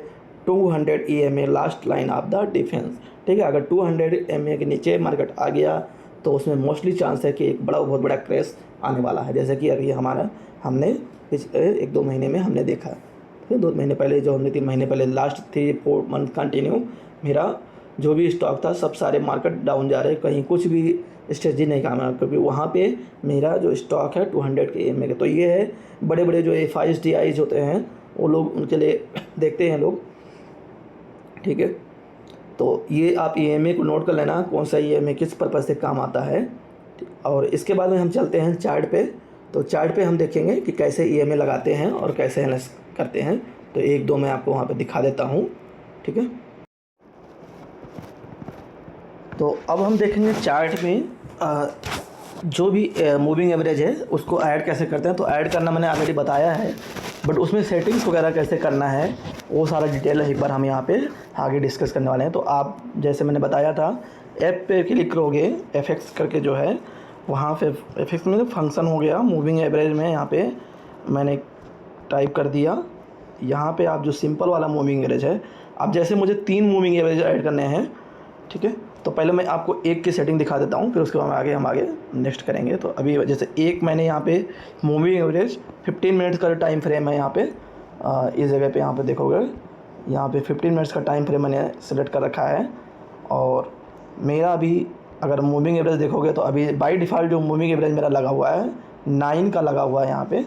200 EMA last line of the defence. ठीक है, अगर 200 EMA के नीचे मार्केट आ गया तो उसमें मोस्टली चांस है कि एक बहुत बड़ा क्रैश आने वाला है, जैसे कि अभी हमने पिछले 1-2 महीने में हमने देखा। ठीक है। 2 महीने पहले जो हमने 3 महीने पहले लास्ट 3-4 मंथ कंटिन्यू मेरा जो भी स्टॉक था सब सारे मार्केट डाउन जा रहे हैं, कहीं कुछ भी स्ट्रेटजी नहीं काम है, क्योंकि वहाँ पे मेरा जो स्टॉक है 200 के EMA का। तो ये है बड़े बड़े जो FIs DIs होते हैं वो लोग उनके लिए देखते हैं लोग, ठीक है। तो ये आप EMA को नोट कर लेना, कौन सा EMA किस पर्पज़ से काम आता है। और इसके बाद में हम चलते हैं चार्ट पे। तो चार्ट पे हम देखेंगे कि कैसे EMA लगाते हैं और कैसे एनालिसिस करते हैं। तो 1-2 मैं आपको वहाँ पे दिखा देता हूँ, ठीक है। तो अब हम देखेंगे चार्ट में जो भी मूविंग एवरेज है उसको ऐड कैसे करते हैं। तो ऐड करना मैंने ऑलरेडी बताया है, बट उसमें सेटिंग्स वगैरह कैसे करना है वो सारा डिटेल एक बार हम यहाँ पे आगे डिस्कस करने वाले हैं। तो आप जैसे मैंने बताया था, ऐप पे क्लिक करोगे, FX करके जो है वहाँ पे FX में फंक्शन हो गया मूविंग एवरेज में, यहाँ पे मैंने टाइप कर दिया। यहाँ पे आप जो सिंपल वाला मूविंग एवरेज है, अब जैसे मुझे 3 मूविंग एवरेज ऐड करने हैं, ठीक है। तो पहले मैं आपको एक की सेटिंग दिखा देता हूँ, फिर उसके बाद हम आगे नेक्स्ट करेंगे। तो अभी जैसे एक मैंने यहाँ पे मूविंग एवरेज 15 मिनट्स का टाइम फ्रेम है यहाँ पे, इस जगह पे यहाँ पे देखोगे यहाँ पे 15 मिनट्स का टाइम फ्रेम मैंने सेलेक्ट कर रखा है। और मेरा अभी अगर मूविंग एवरेज देखोगे तो अभी बाय डिफ़ॉल्ट जो मूविंग एवरेज मेरा लगा हुआ है 9 का लगा हुआ है यहाँ पे,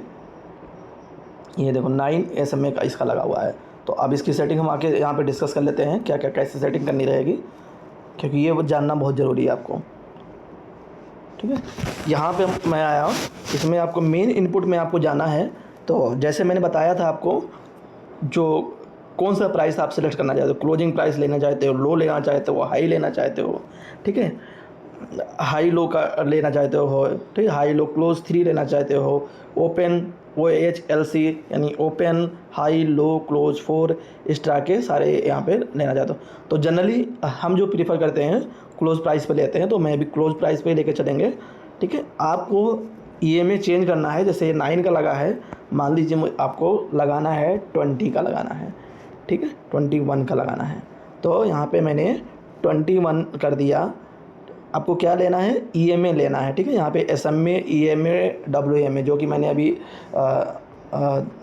ये देखो 9 SMA का इसका लगा हुआ है। तो अब इसकी सेटिंग हम आके यहाँ पे डिस्कस कर लेते हैं क्या क्या कैसे सेटिंग करनी रहेगी, क्योंकि ये जानना बहुत ज़रूरी है आपको, ठीक है। यहाँ पे मैं आया हूँ, इसमें आपको मेन इनपुट में आपको जाना है। तो जैसे मैंने बताया था आपको, जो कौन सा प्राइस आप सेलेक्ट करना चाहते हो, क्लोजिंग प्राइस लेना चाहते हो, लो लेना चाहते हो, हाई लेना चाहते हो, ठीक है, हाई लो का लेना चाहते हो, ठीक है, हाई लो क्लोज 3 लेना चाहते हो, ओपन OHLC यानी ओपन हाई लो क्लोज 4 इस तरह के सारे यहाँ पे लेना चाहते हो। तो जनरली हम जो प्रीफर करते हैं क्लोज प्राइस पे लेते हैं, तो मैं भी क्लोज प्राइस पे लेके चलेंगे, ठीक है। आपको EMA चेंज करना है, जैसे 9 का लगा है, मान लीजिए आपको लगाना है 20 का लगाना है, ठीक है, 21 का लगाना है। तो यहाँ पे मैंने 21 कर दिया। आपको क्या लेना है, EMA लेना है, ठीक है। यहाँ पे SMA EMA WMA जो कि मैंने अभी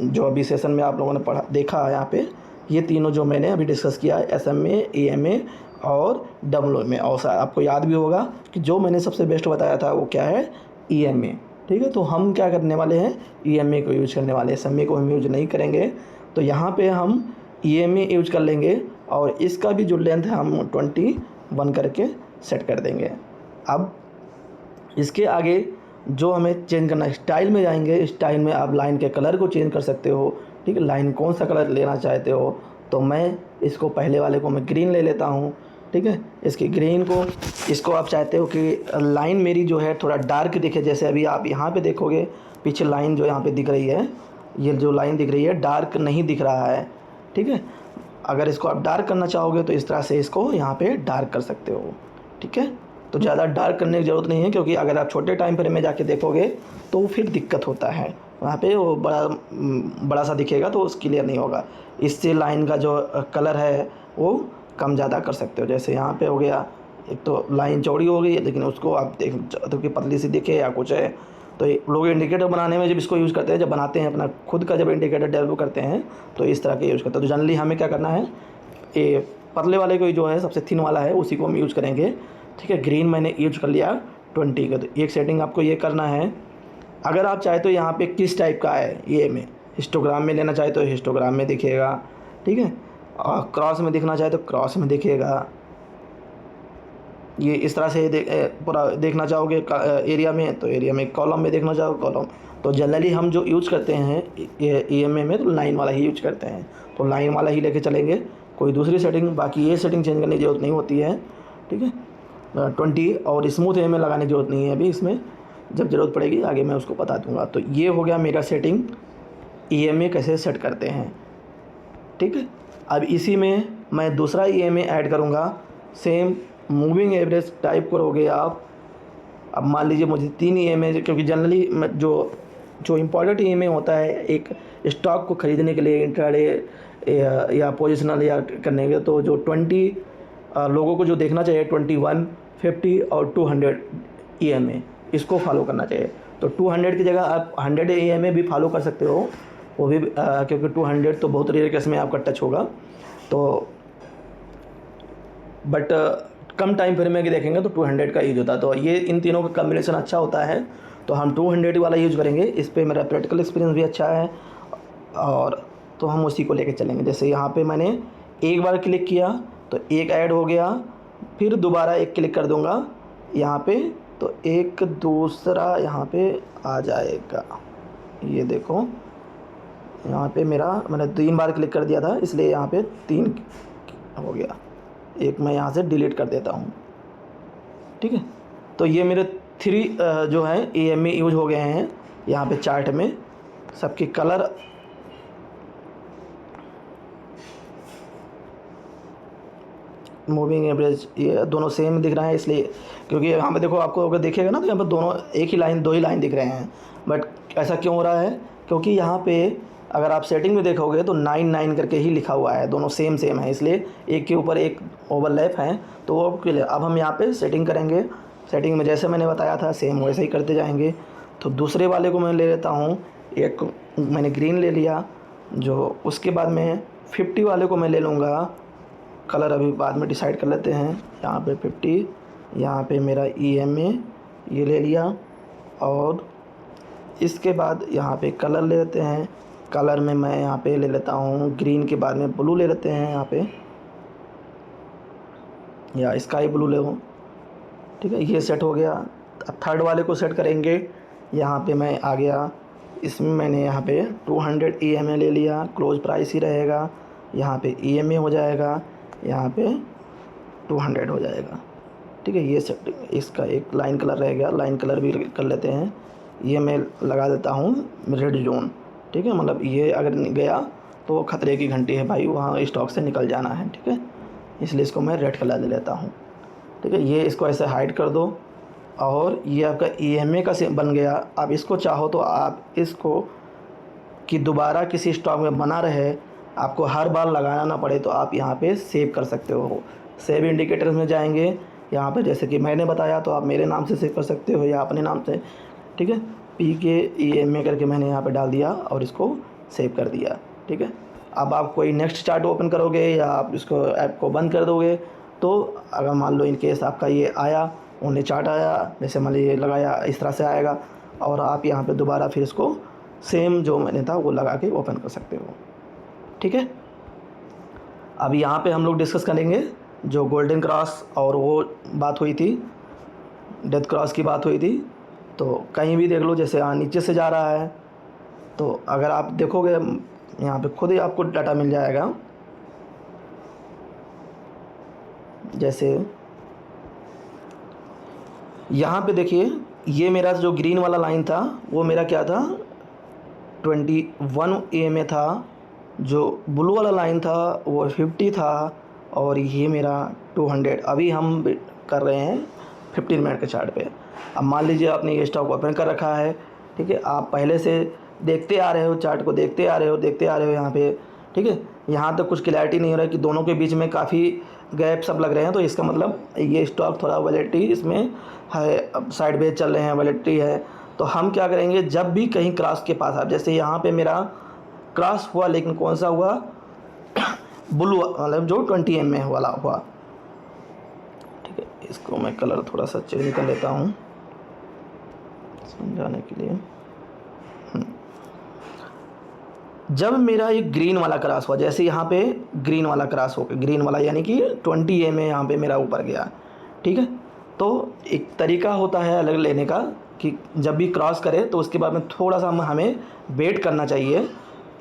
जो अभी सेशन में आप लोगों ने पढ़ा देखा है, यहाँ पे ये तीनों जो मैंने अभी डिस्कस किया है, SMA EMA और WMA। और आपको याद भी होगा कि जो मैंने सबसे बेस्ट बताया था वो क्या है, EMA, ठीक है। तो हम क्या करने वाले हैं, EMA को यूज करने वाले हैं, SMA को हम यूज नहीं करेंगे। तो यहाँ पे हम EMA यूज कर लेंगे और इसका भी जो लेंथ है हम 21 करके सेट कर देंगे। अब इसके आगे जो हमें चेंज करना है, स्टाइल में जाएंगे, स्टाइल में आप लाइन के कलर को चेंज कर सकते हो, ठीक है, लाइन कौन सा कलर लेना चाहते हो। तो मैं इसको पहले वाले को मैं ग्रीन ले लेता हूँ, ठीक है। इसकी ग्रीन को इसको आप चाहते हो कि लाइन मेरी जो है थोड़ा डार्क दिखे, जैसे अभी आप यहाँ पे देखोगे पीछे लाइन जो यहाँ पे दिख रही है, ये जो लाइन दिख रही है डार्क नहीं दिख रहा है, ठीक है। अगर इसको आप डार्क करना चाहोगे तो इस तरह से इसको यहाँ पे डार्क कर सकते हो, ठीक है। तो ज़्यादा डार्क करने की ज़रूरत नहीं है, क्योंकि अगर आप छोटे टाइम फ्रेम में जाके देखोगे तो फिर दिक्कत होता है, वहाँ पे वो बड़ा सा दिखेगा तो क्लियर नहीं होगा। इससे लाइन का जो कलर है वो कम ज़्यादा कर सकते हो। जैसे यहाँ पे हो गया, एक तो लाइन चौड़ी हो गई लेकिन उसको आप देख तो कि पतली सी दिखे या कुछ है। तो लोग इंडिकेटर बनाने में जब इसको यूज़ करते हैं, जब बनाते हैं अपना खुद का जब इंडिकेटर डेवलप करते हैं तो इस तरह के यूज़ करते हैं। तो जनरली हमें क्या करना है, ये पतले वाले को जो है सबसे थिन वाला है उसी को हम यूज़ करेंगे, ठीक है। ग्रीन मैंने यूज कर लिया 20 का। तो एक सेटिंग आपको ये करना है, अगर आप चाहे तो यहाँ पे किस टाइप का है, ये में हिस्टोग्राम में लेना चाहे तो हिस्टोग्राम में दिखेगा, ठीक है, और क्रॉस में दिखना चाहे तो क्रॉस में दिखेगा। ये इस तरह से पूरा देखना चाहोगे एरिया में तो एरिया में, कॉलम में देखना चाहो कॉलम। तो जनरली हम जो यूज़ करते हैं EMA में तो लाइन वाला ही यूज करते हैं, तो लाइन वाला ही लेके चलेंगे, कोई दूसरी सेटिंग, बाकी ये सेटिंग चेंज करने की ज़रूरत नहीं होती है, ठीक है। 20 और स्मूथ EMA लगाने की ज़रूरत नहीं है अभी, इसमें जब ज़रूरत पड़ेगी आगे मैं उसको बता दूंगा। तो ये हो गया मेरा सेटिंग, EMA कैसे सेट करते हैं, ठीक है। अब इसी में मैं दूसरा EMA ऐड करूँगा, सेम मूविंग एवरेज टाइप करोगे आप। अब मान लीजिए मुझे 3 EMA, क्योंकि जनरली जो इम्पॉर्टेंट EMA होता है एक स्टॉक को ख़रीदने के लिए इंट्राडे या पोजिशनल या करने के, तो जो 20 लोगों को जो देखना चाहिए 21, 50 और 200 EMA इसको फॉलो करना चाहिए। तो 200 की जगह आप 100 EMA भी फॉलो कर सकते हो, वो भी क्योंकि 200 तो बहुत रेयर केस में आपका टच होगा, तो बट कम टाइम फ्रेम में देखेंगे तो 200 का यूज होता है। तो ये इन तीनों का कॉम्बिनेशन अच्छा होता है, तो हम 200 वाला यूज़ करेंगे। इस पे मेरा प्रैक्टिकल एक्सपीरियंस भी अच्छा है, और तो हम उसी को लेके चलेंगे। जैसे यहाँ पे मैंने एक बार क्लिक किया तो एक ऐड हो गया, फिर दोबारा एक क्लिक कर दूँगा यहाँ पे तो एक दूसरा यहाँ पे आ जाएगा। ये देखो यहाँ पे मैंने 3 बार क्लिक कर दिया था, इसलिए यहाँ पे 3 हो गया। एक मैं यहाँ से डिलीट कर देता हूँ, ठीक है। तो ये मेरे 3 जो है AMA यूज हो गए हैं यहाँ पे चार्ट में। सबके कलर मूविंग एवरेज ये दोनों सेम दिख रहे हैं, इसलिए क्योंकि यहाँ पे देखो आपको अगर देखेगा ना तो यहाँ पर दोनों एक ही लाइन, 2 ही लाइन दिख रहे हैं। बट ऐसा क्यों हो रहा है? क्योंकि यहाँ पे अगर आप सेटिंग में देखोगे तो 99 करके ही लिखा हुआ है, दोनों सेम है, इसलिए एक के ऊपर एक ओवरलैप है। तो वो क्लियर। अब हम यहाँ पे सेटिंग करेंगे। सेटिंग में जैसे मैंने बताया था सेम वैसे ही करते जाएंगे। तो दूसरे वाले को मैं ले लेता हूँ, एक मैंने ग्रीन ले लिया, जो उसके बाद में 50 वाले को मैं ले लूँगा। कलर अभी बाद में डिसाइड कर लेते हैं। यहाँ पे 50, यहाँ पे मेरा EMA ये ले लिया, और इसके बाद यहाँ पे कलर ले लेते हैं। कलर में मैं यहाँ पे ले लेता हूँ ग्रीन के बाद में ब्लू ले लेते हैं यहाँ पे, या स्काई ब्लू ले हो, ठीक है। ये सेट हो गया। अब थर्ड वाले को सेट करेंगे। यहाँ पे मैं आ गया, इसमें मैंने यहाँ पे 200 EMA ले लिया, क्लोज प्राइस ही रहेगा। यहाँ पे EMA हो जाएगा, यहाँ पे 200 हो जाएगा, ठीक है। ये सेट, इसका एक लाइन कलर रह गया, लाइन कलर भी कर लेते हैं। ये मैं लगा देता हूँ रेड जोन, ठीक है। मतलब ये अगर गया तो खतरे की घंटी है भाई, वहाँ स्टॉक से निकल जाना है, ठीक है। इसलिए इसको मैं रेड कलर दे लेता हूँ, ठीक है। ये इसको ऐसे हाइड कर दो, और ये आपका EMA का बन गया। अब इसको चाहो तो आप इसको कि दोबारा किसी स्टॉक में बना रहे, आपको हर बार लगाना ना पड़े, तो आप यहाँ पे सेव कर सकते हो। सेव इंडिकेटर्स में जाएंगे, यहाँ पे जैसे कि मैंने बताया तो आप मेरे नाम से सेव कर सकते हो या अपने नाम से, ठीक है। PKEMA करके मैंने यहाँ पे डाल दिया और इसको सेव कर दिया, ठीक है। अब आप कोई नेक्स्ट चार्ट ओपन करोगे या आप इसको ऐप को बंद कर दोगे, तो अगर मान लो इन केस आपका ये आया, ओनली चार्ट आया, जैसे मान लीजिए लगाया, इस तरह से आएगा, और आप यहाँ पे दोबारा फिर इसको सेम जो मैंने था वो लगा के ओपन कर सकते हो, ठीक है। अब यहाँ पे हम लोग डिस्कस करेंगे जो गोल्डन क्रॉस और वो बात हुई थी, डेथ क्रॉस की बात हुई थी। तो कहीं भी देख लो, जैसे नीचे से जा रहा है, तो अगर आप देखोगे यहाँ पे खुद ही आपको डाटा मिल जाएगा। जैसे यहाँ पे देखिए, ये मेरा जो ग्रीन वाला लाइन था वो मेरा क्या था, 21 EMA था। जो ब्लू वाला लाइन था वो 50 था, और ये मेरा 200। अभी हम कर रहे हैं 15 मिनट के चार्ट पे। अब मान लीजिए आपने ये स्टॉक ओपन कर रखा है, ठीक है। आप पहले से देखते आ रहे हो, चार्ट को देखते आ रहे हो यहाँ पे, ठीक है। यहाँ तक कुछ क्लैरिटी नहीं हो रहा है कि दोनों के बीच में काफ़ी गैप सब लग रहे हैं, तो इसका मतलब ये स्टॉक थोड़ा वैलिडिटी इसमें है, अब साइड वेज चल रहे हैं, वैलिडिटी है। तो हम क्या करेंगे, जब भी कहीं क्रॉस के पास, आप जैसे यहाँ पे मेरा क्रॉस हुआ, लेकिन कौन सा हुआ, ब्लू मतलब जो 20 EMA वाला हुआ, ठीक है। इसको मैं कलर थोड़ा सा चेंज कर लेता हूँ समझाने के लिए। जब मेरा ये ग्रीन वाला क्रॉस हुआ, जैसे यहाँ पे ग्रीन वाला क्रॉस हो गया, ग्रीन वाला यानी कि 20 EMA यहाँ पे मेरा ऊपर गया, ठीक है। तो एक तरीका होता है अलग लेने का कि जब भी क्रॉस करे तो उसके बाद में थोड़ा सा हमें वेट करना चाहिए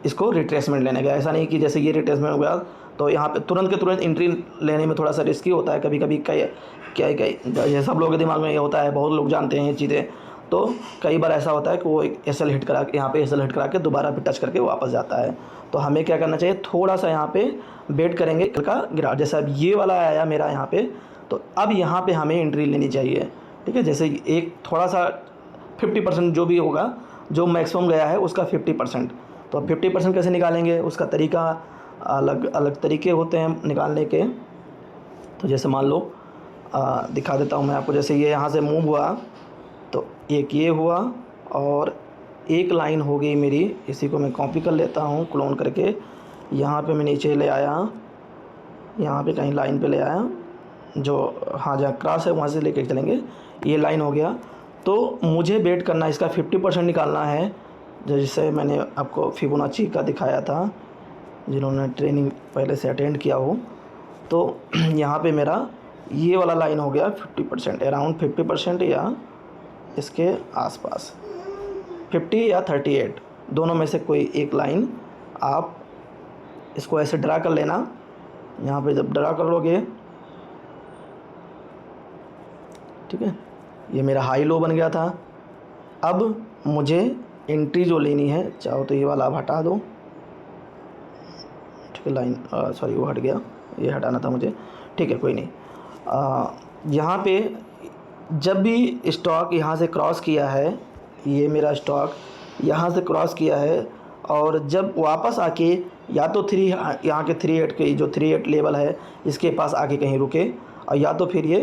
इसको रिट्रेसमेंट लेने का। ऐसा नहीं कि जैसे ये रिट्रेसमेंट हो गया तो यहाँ पे तुरंत के तुरंत एंट्री लेने में थोड़ा सा रिस्की होता है। कभी कभी क्या ये सब लोगों के दिमाग में ये होता है, बहुत लोग जानते हैं ये चीज़ें। तो कई बार ऐसा होता है कि वो एक SL हिट करा के, यहाँ पे SL हिट करा के दोबारा पे टच करके वापस जाता है। तो हमें क्या करना चाहिए, थोड़ा सा यहाँ पे वेट करेंगे का गिरावट। जैसे अब ये वाला आया मेरा यहाँ पे, तो अब यहाँ पे हमें एंट्री लेनी चाहिए, ठीक है। जैसे एक थोड़ा सा 50% जो भी होगा, जो मैक्सिमम गया है उसका 50%। तो अब 50% कैसे निकालेंगे, उसका तरीका अलग अलग तरीके होते हैं निकालने के। तो जैसे मान लो दिखा देता हूँ मैं आपको। जैसे ये यहाँ से मूव हुआ तो एक ये हुआ और एक लाइन हो गई मेरी, इसी को मैं कॉपी कर लेता हूँ क्लोन करके, यहाँ पे मैं नीचे ले आया, यहाँ पे कहीं लाइन पे ले आया, जो हाँ जहाँ क्रॉस है वहाँ से लेके चलेंगे, ये लाइन हो गया। तो मुझे वेट करना है, इसका 50% निकालना है, जैसे मैंने आपको फिबोनाची का दिखाया था, जिन्होंने ट्रेनिंग पहले से अटेंड किया हो। तो यहाँ पे मेरा ये वाला लाइन हो गया 50%, अराउंड 50% या इसके आसपास, 50 या 38 दोनों में से कोई एक लाइन आप इसको ऐसे ड्रा कर लेना। यहाँ पे जब ड्रा कर लोगे, ठीक है, ये मेरा हाई लो बन गया था। अब मुझे एंट्री जो लेनी है, चाहो तो ये वाला आप हटा दो, ठीक है, लाइन सॉरी वो हट गया, ये हटाना था मुझे, ठीक है कोई नहीं। यहाँ पे जब भी स्टॉक यहाँ से क्रॉस किया है, ये मेरा स्टॉक यहाँ से क्रॉस किया है, और जब वापस आके या तो यहाँ के 38 के जो 38 लेवल है इसके पास आके कहीं रुके, और या तो फिर ये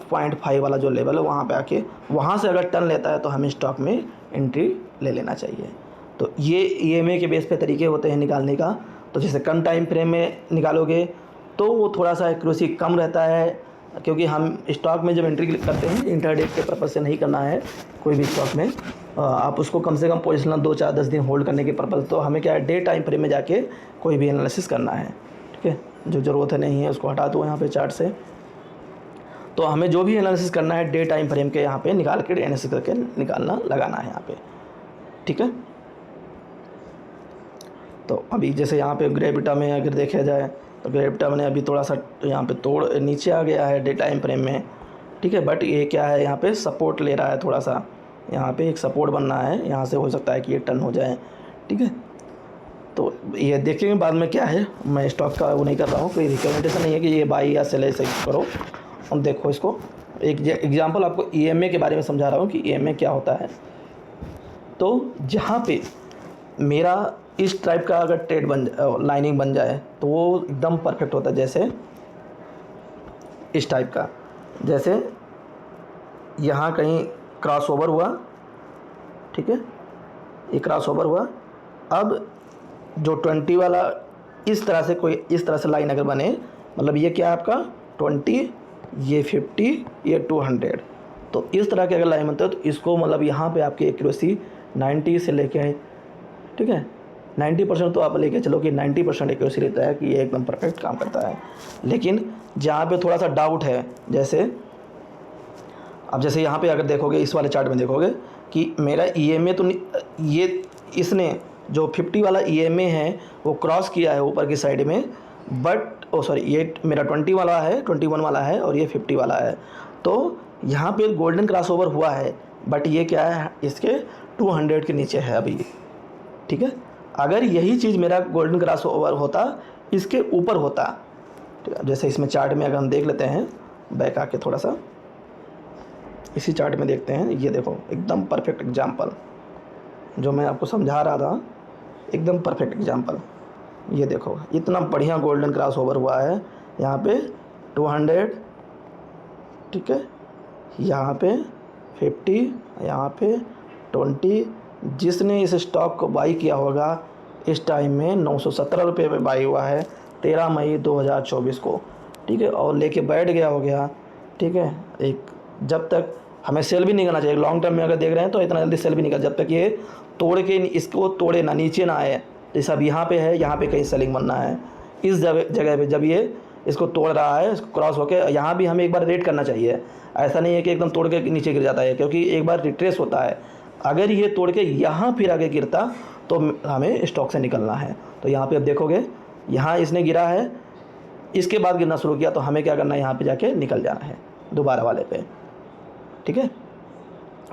0.5 वाला जो लेवल है वहाँ पे आके, वहाँ से अगर टर्न लेता है तो हमें स्टॉक में एंट्री ले लेना चाहिए। तो ये EMA के बेस पे तरीके होते हैं निकालने का। तो जैसे कम टाइम फ्रेम में निकालोगे तो वो थोड़ा सा एक्यूरेसी कम रहता है, क्योंकि हम स्टॉक में जब एंट्री करते हैं इंटरडे के पर्पज़ से नहीं करना है कोई भी स्टॉक में, आप उसको कम से कम पोजिशन 2, 4, 10 दिन होल्ड करने के पर्पज़। तो हमें क्या है, डे टाइम फ्रेम में जाके कोई भी एनालिसिस करना है, ठीक है, जो ज़रूरत है नहीं है उसको हटा दो यहाँ पे चार्ट से। तो हमें जो भी एनालिसिस करना है डे टाइम फ्रेम के यहाँ पे निकाल के एनालिसिस करके निकालना लगाना है यहाँ पे, ठीक है। तो अभी जैसे यहाँ पे ग्रेविटा में अगर देखा जाए तो ग्रेविटा में अभी थोड़ा सा यहाँ पे तोड़ नीचे आ गया है डे टाइम फ्रेम में, ठीक है, बट ये क्या है, यहाँ पे सपोर्ट ले रहा है थोड़ा सा, यहाँ पे एक सपोर्ट बनना है, यहाँ से हो सकता है कि ये टर्न हो जाए, ठीक है। तो ये देखेंगे बाद में क्या है, मैं स्टॉक का वो नहीं कर रहा हूँ, कोई रिकमेंडेशन नहीं है कि ये बाई या सेल ऐसे करो। हम देखो इसको एक एग्जांपल आपको EMA के बारे में समझा रहा हूँ कि EMA क्या होता है। तो जहाँ पे मेरा इस टाइप का अगर ट्रेड लाइनिंग बन जाए तो वो एकदम परफेक्ट होता है, जैसे इस टाइप का, जैसे यहाँ कहीं क्रॉस ओवर हुआ, ठीक है, ये क्रॉस ओवर हुआ। अब जो 20 वाला इस तरह से कोई इस तरह से लाइन अगर बने, मतलब ये क्या है आपका 20, ये 50, ये 200, तो इस तरह के अगर लाइन बनते हो तो इसको मतलब यहाँ पे आपकी एक्यूरेसी 90 से लेके, ठीक है, 90% तो आप लेके चलो कि 90% एक्यूरेसी रहता है कि ये एकदम परफेक्ट काम करता है। लेकिन जहाँ पे थोड़ा सा डाउट है, जैसे अब जैसे यहाँ पे अगर देखोगे इस वाले चार्ट में देखोगे कि मेरा EMA तो ये इसने जो 50 वाला EMA है वो क्रॉस किया है ऊपर की साइड में, बट सॉरी ये मेरा 20 वाला है, 21 वाला है और ये 50 वाला है। तो यहाँ पे गोल्डन क्रॉस ओवर हुआ है, बट ये क्या है, इसके 200 के नीचे है अभी, ठीक है। अगर यही चीज़ मेरा गोल्डन क्रॉस ओवर होता इसके ऊपर होता, ठीक है, जैसे इसमें चार्ट में अगर हम देख लेते हैं, बैक आके थोड़ा सा इसी चार्ट में देखते हैं, ये देखो एकदम परफेक्ट एग्जांपल जो मैं आपको समझा रहा था, एकदम परफेक्ट एग्जांपल। ये देखो इतना बढ़िया गोल्डन क्रॉस ओवर हुआ है, यहाँ पे 200, ठीक है, यहाँ पे 50, यहाँ पे 20। जिसने इस स्टॉक को बाई किया होगा इस टाइम में 917 रुपये पे बाई हुआ है 13 मई 2024 को, ठीक है, और लेके बैठ गया हो गया, ठीक है। एक जब तक हमें सेल भी नहीं करना चाहिए, लॉन्ग टर्म में अगर देख रहे हैं तो इतना जल्दी सेल भी नहीं कर, जब तक ये तोड़ के इसको तोड़े ना, नीचे ना आए। जैसे अब यहाँ पे है, यहाँ पे कहीं सेलिंग बनना है, इस जगह पे जब ये इसको तोड़ रहा है, इसको क्रॉस होके यहाँ भी हमें एक बार रेट करना चाहिए। ऐसा नहीं है कि एकदम तोड़ के नीचे गिर जाता है, क्योंकि एक बार रिट्रेस होता है। अगर ये तोड़ के यहाँ फिर आगे गिरता तो हमें स्टॉक से निकलना है। तो यहाँ पे अब देखोगे यहाँ इसने गिरा है, इसके बाद गिरना शुरू किया, तो हमें क्या करना है, यहाँ पे जाके निकल जाना है दोबारा वाले पे, ठीक है।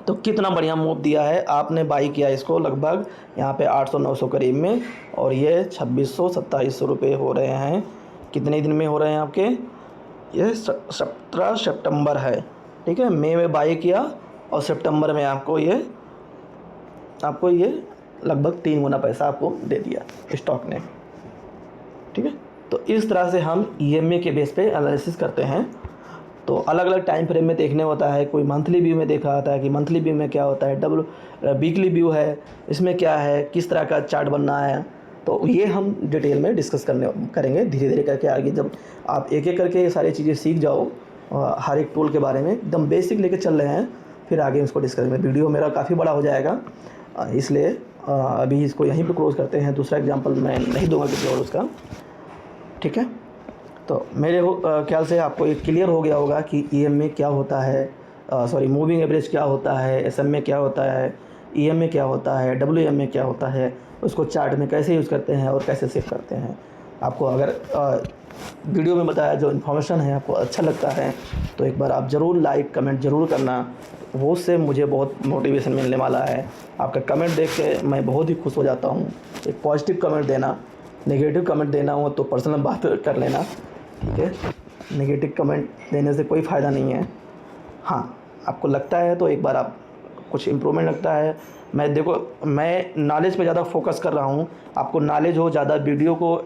तो कितना बढ़िया मूव दिया है, आपने बाई किया इसको लगभग यहाँ पे 800-900 करीब में, और ये 2600-2700 रुपये हो रहे हैं। कितने दिन में हो रहे हैं आपके, ये 17 सितंबर है, ठीक है। मई में बाई किया और सितंबर में आपको ये लगभग 3 गुना पैसा आपको दे दिया स्टॉक ने, ठीक है। तो इस तरह से हम EMA के बेस पे एनालिसिस करते हैं। तो अलग अलग टाइम फ्रेम में देखने होता है, कोई मंथली व्यू में देखा होता है कि मंथली व्यू में क्या होता है, वीकली व्यू है, इसमें क्या है, किस तरह का चार्ट बनना है। तो ये हम डिटेल में डिस्कस करेंगे धीरे धीरे करके आगे, जब आप एक एक करके ये सारी चीज़ें सीख जाओ हर एक टूल के बारे में, एकदम बेसिक लेके चल रहे हैं, फिर आगे इसको डिस्कस करेंगे। वीडियो मेरा काफ़ी बड़ा हो जाएगा, इसलिए अभी इसको यहीं पे क्लोज़ करते हैं। दूसरा एग्जांपल मैं नहीं दूंगा किसी और उसका, ठीक है। तो मेरे ख्याल से आपको ये क्लियर हो गया होगा कि EM में क्या होता है, मूविंग एवरेज क्या होता है, SM में क्या होता है, EM में क्या होता है, WM में क्या होता है, उसको चार्ट में कैसे यूज़ करते हैं और कैसे सेव करते हैं। आपको अगर वीडियो में बताया जो इन्फॉर्मेशन है आपको अच्छा लगता है तो एक बार आप ज़रूर लाइक कमेंट ज़रूर करना, वो से मुझे बहुत मोटिवेशन मिलने वाला है। आपका कमेंट देख के मैं बहुत ही खुश हो जाता हूँ। एक पॉजिटिव कमेंट देना, नेगेटिव कमेंट देना हो तो पर्सनल बात कर लेना, ठीक है। नेगेटिव कमेंट देने से कोई फ़ायदा नहीं है। हाँ, आपको लगता है तो एक बार आप कुछ इम्प्रूवमेंट लगता है, मैं नॉलेज पे ज़्यादा फोकस कर रहा हूँ, आपको नॉलेज हो ज़्यादा, वीडियो को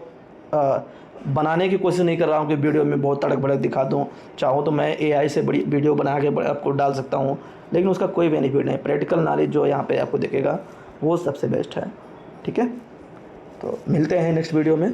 बनाने की कोशिश नहीं कर रहा हूँ कि वीडियो में बहुत तड़क भड़क दिखा दूँ। चाहूँ तो मैं AI से बड़ी वीडियो बना के आपको डाल सकता हूँ, लेकिन उसका कोई बेनिफिट नहीं। प्रैक्टिकल नॉलेज जो यहाँ पे आपको दिखेगा वो सबसे बेस्ट है, ठीक है। तो मिलते हैं नेक्स्ट वीडियो में।